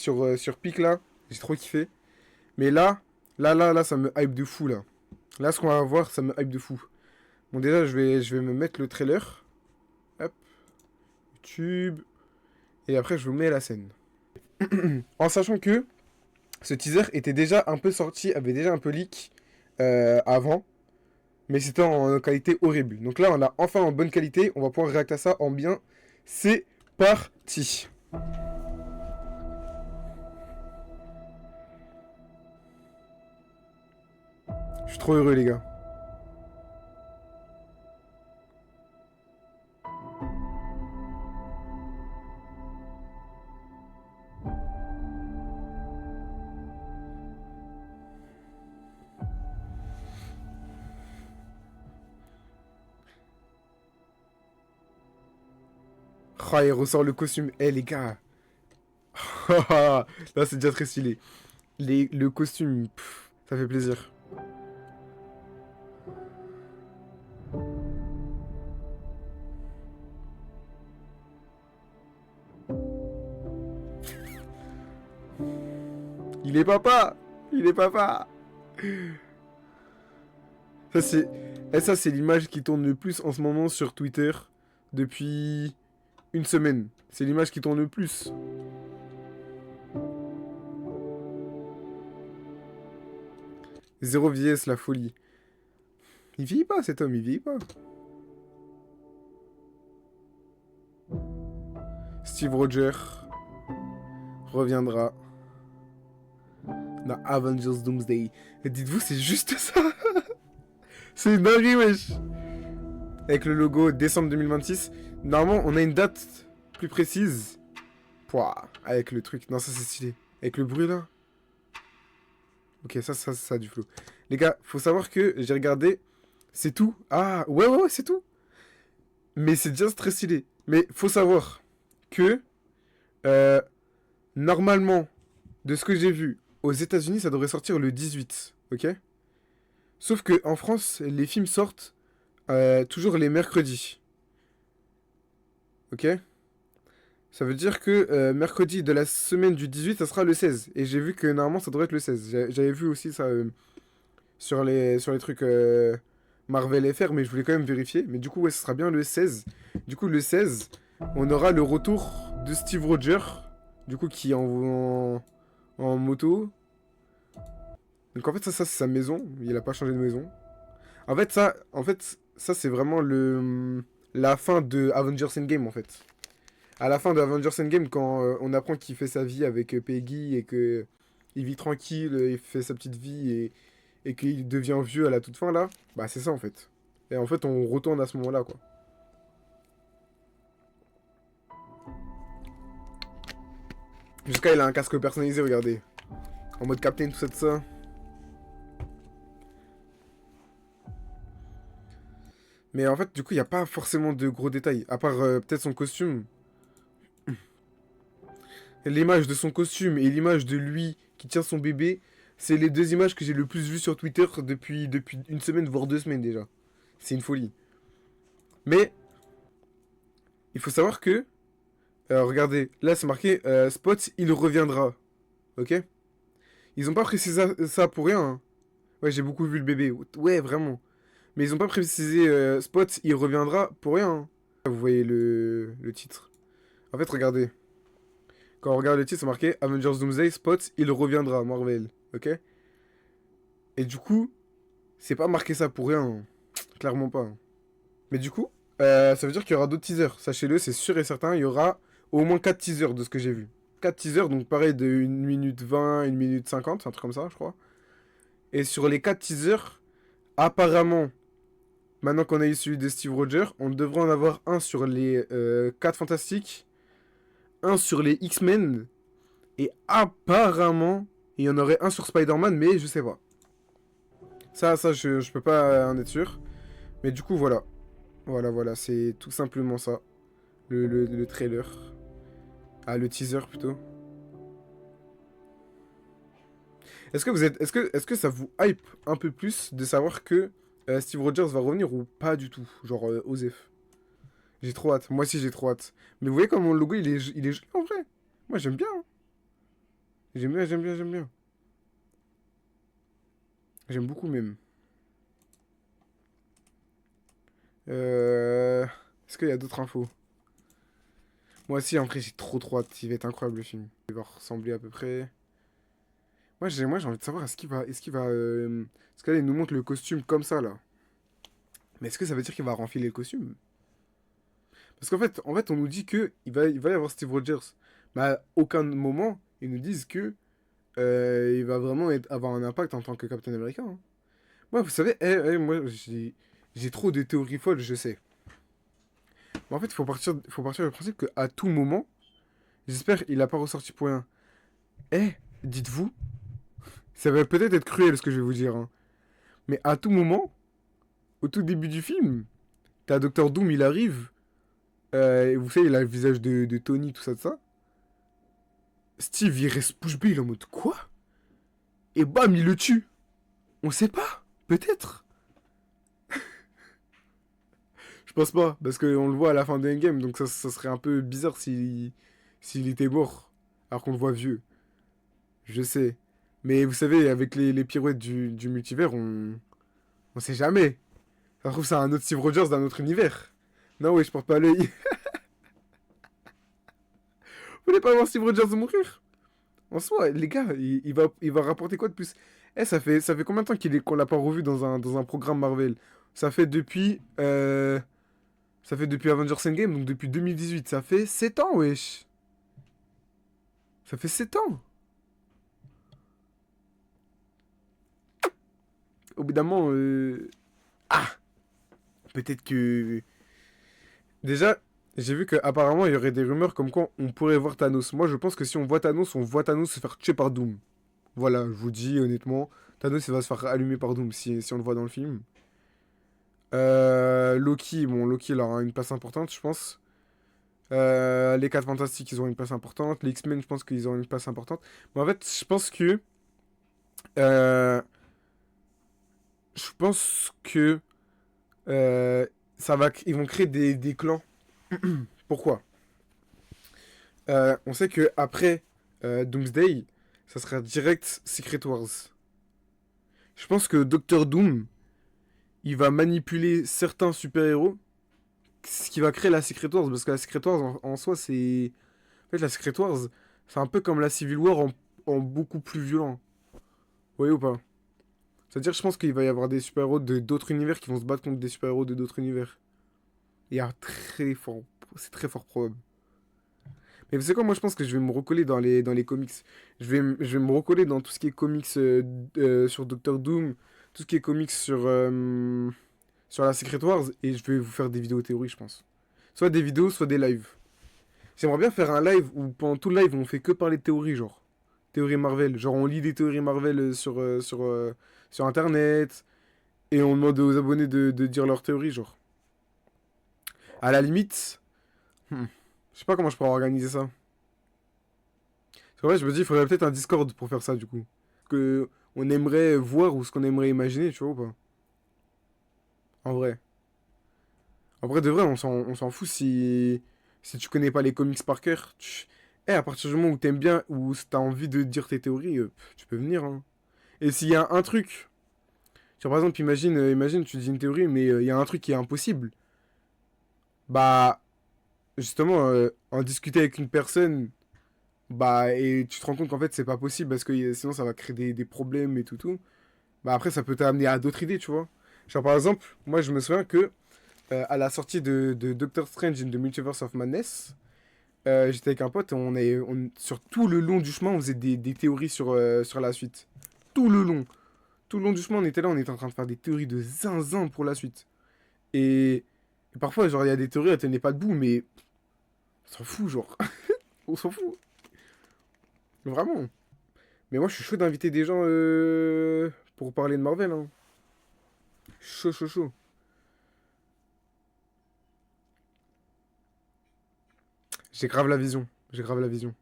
sur Peak là, j'ai trop kiffé. Mais là, ça me hype de fou là. Là, ce qu'on va voir, ça me hype de fou. Bon, déjà, je vais me mettre le trailer. Hop, YouTube. Et après, je vous mets la scène. En sachant que ce teaser était déjà un peu sorti, avait déjà un peu leak avant. Mais c'était en qualité horrible. Donc là, on a enfin en bonne qualité. On va pouvoir réacter à ça en bien. C'est parti. Je suis trop heureux, les gars. Oh, il ressort le costume. Eh, les gars. Là, c'est déjà très stylé. Le costume, ça fait plaisir. Il est papa. Il est papa. Ça, c'est... ça, c'est l'image qui tourne le plus en ce moment sur Twitter depuis une semaine. C'est l'image qui tourne le plus. Zéro vieillesse, la folie. Il vieillit pas, cet homme, il vieillit pas. Steve Rogers reviendra dans Avengers Doomsday. Et dites-vous, c'est juste ça. C'est une dinguerie, wesh. Avec le logo décembre 2026. Normalement, on a une date plus précise. Pouah, avec le truc. Non, ça, c'est stylé. Avec le bruit, là. Ok, ça a du flow. Les gars, faut savoir que j'ai regardé. C'est tout. Ah, ouais, c'est tout. Mais c'est déjà très stylé. Mais faut savoir que, euh, normalement, de ce que j'ai vu, aux États-Unis, ça devrait sortir le 18. Ok? Sauf que en France, les films sortent toujours les mercredis. Ok? Ça veut dire que mercredi de la semaine du 18, ça sera le 16. Et j'ai vu que normalement, ça devrait être le 16. J'avais vu aussi ça sur les trucs Marvel FR, mais je voulais quand même vérifier. Mais du coup, ouais, ce sera bien le 16. Du coup, le 16, on aura le retour de Steve Rogers, du coup, qui est en moto. Donc en fait, ça c'est sa maison. Il a pas changé de maison. En fait, ça c'est vraiment la fin de Avengers Endgame, en fait. À la fin de Avengers Endgame, quand on apprend qu'il fait sa vie avec Peggy et que il vit tranquille, il fait sa petite vie et qu'il devient vieux à la toute fin, là, bah c'est ça, en fait. Et en fait, on retourne à ce moment-là, quoi. Jusqu'à il a un casque personnalisé, regardez. En mode Captain, tout ça, tout ça. Mais en fait, du coup, il n'y a pas forcément de gros détails. À part peut-être son costume. L'image de son costume et l'image de lui qui tient son bébé, c'est les deux images que j'ai le plus vues sur Twitter depuis une semaine, voire 2 semaines déjà. C'est une folie. Mais il faut savoir que, regardez, là c'est marqué Spot, il reviendra. Ok? Ils ont pas précisé ça pour rien, hein. Ouais, j'ai beaucoup vu le bébé. Ouais, vraiment. Mais ils ont pas précisé Spot, il reviendra pour rien, hein. Vous voyez le titre. En fait, regardez. Quand on regarde le titre, c'est marqué Avengers Doomsday, Spot, il reviendra, Marvel. Ok? Et du coup, c'est pas marqué ça pour rien, hein. Clairement pas, hein. Mais du coup, ça veut dire qu'il y aura d'autres teasers. Sachez-le, c'est sûr et certain, il y aura au moins 4 teasers de ce que j'ai vu. 4 teasers, donc pareil de 1 minute 20, 1 minute 50, un truc comme ça, je crois. Et sur les 4 teasers, apparemment, maintenant qu'on a eu celui de Steve Rogers, on devrait en avoir un sur les 4 Fantastiques, un sur les X-Men, et apparemment, il y en aurait un sur Spider-Man, mais je sais pas. Ça, je peux pas en être sûr. Mais du coup, voilà. Voilà, c'est tout simplement ça. Le trailer. Ah, le teaser plutôt. Est-ce que ça vous hype un peu plus de savoir que Steve Rogers va revenir ou pas du tout? Genre, Osef. J'ai trop hâte. Moi aussi, j'ai trop hâte. Mais vous voyez comme mon logo, il est joli en vrai. Moi, j'aime bien, hein. J'aime bien, j'aime bien, j'aime bien. J'aime beaucoup même. Est-ce qu'il y a d'autres infos? Moi aussi, en vrai, j'ai trop hâte. Il va être incroyable le film. Il va ressembler à peu près. Moi, j'ai envie de savoir, est-ce qu'elle nous montre le costume comme ça, là? Mais est-ce que ça veut dire qu'il va renfiler le costume? Parce qu'en fait, on nous dit que il va y avoir Steve Rogers. Mais à aucun moment, ils nous disent que il va vraiment avoir un impact en tant que Captain America, hein. Moi, vous savez, moi, j'ai trop de théories folles, je sais. Mais en fait, il faut partir du principe qu'à tout moment, j'espère qu'il a pas ressorti pour rien. Eh, dites-vous, ça va peut-être être cruel ce que je vais vous dire, hein. Mais à tout moment, au tout début du film, t'as Docteur Doom, il arrive, et vous savez, il a le visage de Tony, tout ça, de ça. Steve, il reste bouche bée, il est en mode quoi? Et bam, il le tue. On sait pas, peut-être. Je pense pas, parce qu'on le voit à la fin de Endgame, donc ça serait un peu bizarre s'il était mort, alors qu'on le voit vieux. Je sais. Mais vous savez, avec les pirouettes du multivers, on sait jamais. Ça se trouve, c'est un autre Steve Rogers d'un autre univers. Non, oui, je porte pas l'œil. Vous voulez pas voir Steve Rogers mourir? En soi, les gars, il va rapporter quoi de plus? Eh, ça fait combien de temps qu'on l'a pas revu dans un programme Marvel? Ça fait depuis. Ça fait depuis Avengers Endgame, donc depuis 2018. Ça fait 7 ans, wesh. Ça fait 7 ans. Au bout d'un moment, ah, peut-être que. Déjà, j'ai vu qu'apparemment, il y aurait des rumeurs comme quoi on pourrait voir Thanos. Moi, je pense que si on voit Thanos se faire tuer par Doom. Voilà, je vous dis honnêtement, Thanos, il va se faire allumer par Doom si on le voit dans le film. Loki, bon, Loki, il aura une place importante, je pense. Les 4 Fantastiques, ils auront une place importante. Les X-Men, je pense qu'ils auront une place importante. Mais en fait, euh, je pense que euh, ils vont créer des clans. Pourquoi? On sait que après Doomsday, ça sera direct Secret Wars. Je pense que Doctor Doom, il va manipuler certains super-héros, ce qui va créer la Secret Wars, parce que la Secret Wars en soi, c'est... En fait, la Secret Wars, c'est un peu comme la Civil War en beaucoup plus violent. Vous voyez ou pas? C'est-à-dire, je pense qu'il va y avoir des super-héros de d'autres univers qui vont se battre contre des super-héros de d'autres univers. Il y a très fort... C'est très fort probable. Mais vous savez quoi, moi je pense que je vais me recoller dans les comics. Je vais me recoller dans tout ce qui est comics sur Doctor Doom, tout ce qui est comics sur la Secret Wars, et je vais vous faire des vidéos théories, je pense. Soit des vidéos, soit des lives. J'aimerais bien faire un live où pendant tout le live on fait que parler de théories, genre. Théories Marvel. Genre on lit des théories Marvel sur Internet, et on demande aux abonnés de dire leurs théories, genre. À la limite, je sais pas comment je pourrais organiser ça. C'est vrai, je me dis, il faudrait peut-être un Discord pour faire ça, du coup. Que on aimerait voir ou ce qu'on aimerait imaginer, tu vois ou pas? En vrai. En vrai, de vrai, on s'en fout si tu connais pas les comics par cœur. À partir du moment où t'aimes bien, ou si t'as envie de dire tes théories, tu peux venir, hein. Et s'il y a un truc, genre par exemple, imagine tu dis une théorie, mais il y a un truc qui est impossible. Bah, justement, en discuter avec une personne, bah, et tu te rends compte qu'en fait, c'est pas possible parce que sinon ça va créer des problèmes et tout. Bah après, ça peut t'amener à d'autres idées, tu vois. Genre par exemple, moi je me souviens que à la sortie de Doctor Strange in the Multiverse of Madness, j'étais avec un pote et sur tout le long du chemin, on faisait des théories sur la suite. Tout le long. Tout le long du chemin, on était là, on était en train de faire des théories de zinzin pour la suite. Et parfois, genre, il y a des théories, elles tenaient pas debout, mais on s'en fout, genre. On s'en fout. Vraiment. Mais moi, je suis chaud d'inviter des gens pour parler de Marvel, hein. Chaud, chaud, chaud. J'ai grave la vision. J'ai grave la vision.